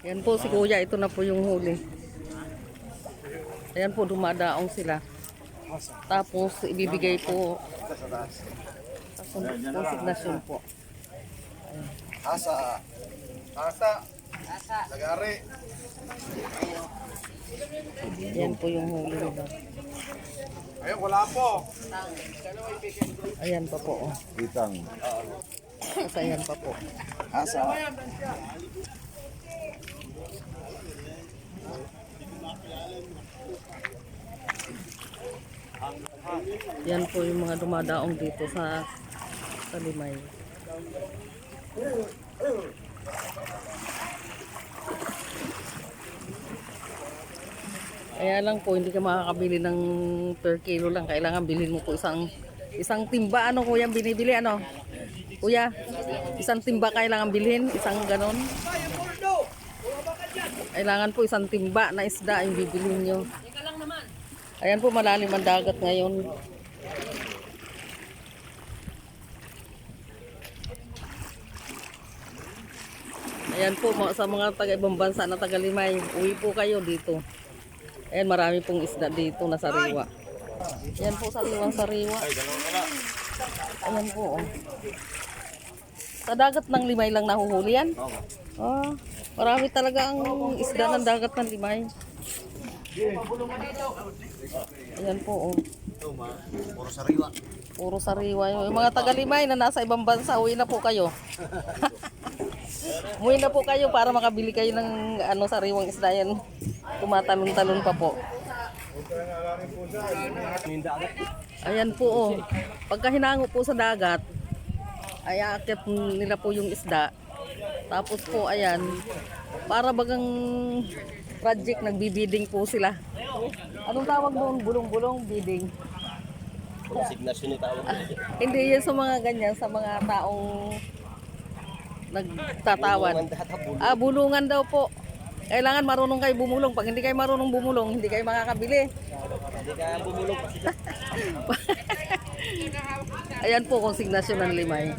Yan po si Kuya, ito na po yung huli. Ayan po, dumadaong sila. Tapos ibibigay po sa konsignasyon po. Asa. Asa. Lagari. Yan po yung huli nila. Ayun, wala po. Ayan pa po. Oh. Itang. Ayan pa po. Asa. Yan po yung mga dumadaong dito sa Limay. Kaya lang po, hindi ka makakabili ng per kilo lang. Kailangan bilhin mo po isang timba. Ano kuya binibili? Ano? Kuya, isang timba kailangan bilhin. Isang ganon. Kailangan po isang timba na isda yung bibilhin nyo. Ayan po, malalim ang dagat ngayon. Ayan po, sa mga taga-ibang bansa na taga-Limay, uwi po kayo dito. Ayan, marami pong isda dito na sariwa. Ayan po, sariwang-sariwa. Ayan po, oh. Sa dagat ng Limay lang nahuhuli yan? Oh, marami talaga ang isda ng dagat ng Limay. Ayan po, oh. Puro sariwa. Puro sariwa. Yung mga taga-Limay na nasa ibang bansa, uwi na po kayo. Umuwi na po kayo para makabili kayo ng sariwang isda yan. Tumatalon-talon pa po. Ayan po, oh. Pagka hinango po sa dagat, ay aakyat nila po yung isda. Tapos po, ayan, para bagang project, nagbibiding po sila. Anong tawag doon? Bulong-bulong, bidding. Konsignasyon ni tawag. Hindi yan sa mga ganyan, sa mga taong nagtatawad. Bulungan daw po. Kailangan marunong kayo bumulong. Pag hindi kayo marunong bumulong, hindi kayo makakabili. Hindi ka bumulong kasi. Ayan po, konsignasyon ng Limay.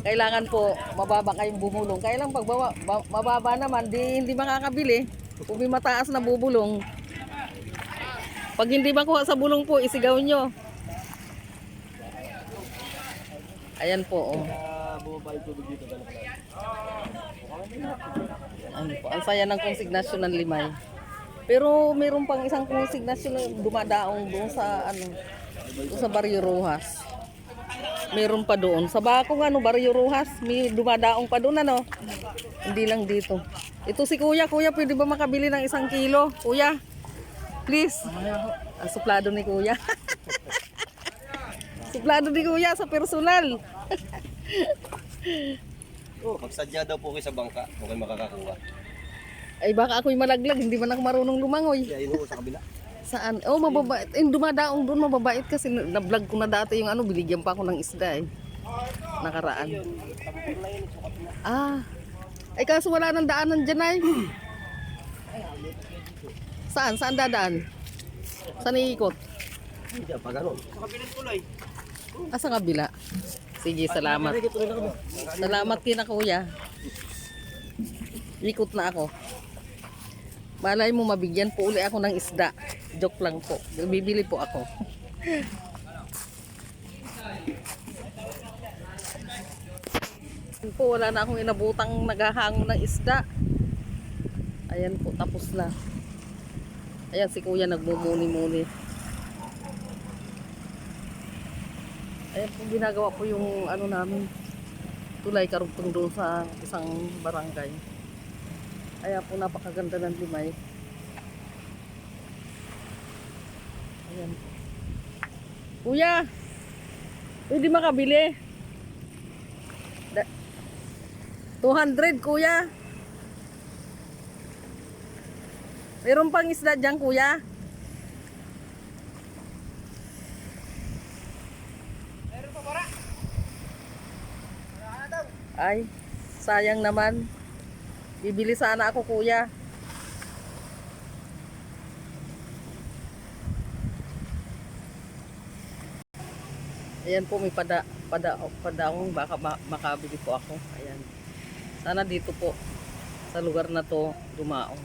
Kailangan po, mababa kayong bumulong. Kaya lang pag mababa naman, hindi makakabili. Kung may mataas na bubulong. Pag hindi makuha sa bulong po, isigaw nyo. Ayan po, oh. Ano po, ang saya ng konsignasyon ng Limay. Pero mayroon pang isang konsignasyon na dumadaong doon sa doon sa Barrio Rojas. Mayroon pa doon. Sa Bakong Barrio Rojas, may dumadaong pa doon Hindi lang dito. Ito si Kuya, pwede ba makabili ng 1 kilo? Kuya, please. Suplado ni Kuya. Suplado ni Kuya sa personal. Magsadya daw po kayo sa bangka kung kayo makakakuha. Ay baka ako'y malaglag, hindi man ako marunong lumangoy. Kaya yun sa kabila. Saan? Oh, mababait. Dumadaong doon, mababait kasi na-vlog ko na dati yung binigyan pa ako ng isda nakaraan. Ay kaso wala nang daanan dyan ay. Saan? Saan dadaan? Saan iikot? Hindi pa gano'n. Sa kabilang kulay. Sa kabila. Sige, salamat. Salamat kina Kuya. Ikot na ako. Malay mo mabigyan po uli ako ng isda. Joke lang po. Bibili po ako. Po, wala na akong inabutang naghahango ng isda. Ayan po, tapos na. Ayan si Kuya nagmumuni-muni. Ayan po, ginagawa po yung namin. Tulay karugtong doon sa isang barangay. Kaya po napakaganda ng Limay. Ayan. Kuya, pwede makabili. 200 Kuya. Meron pang isda dyan Kuya. Meron pa para? Ay, sayang naman. Bibili sana ako Kuya. Ayan po, may padaong baka makabili po ako. Ayan. Sana dito po. sa lugar na to dumaong.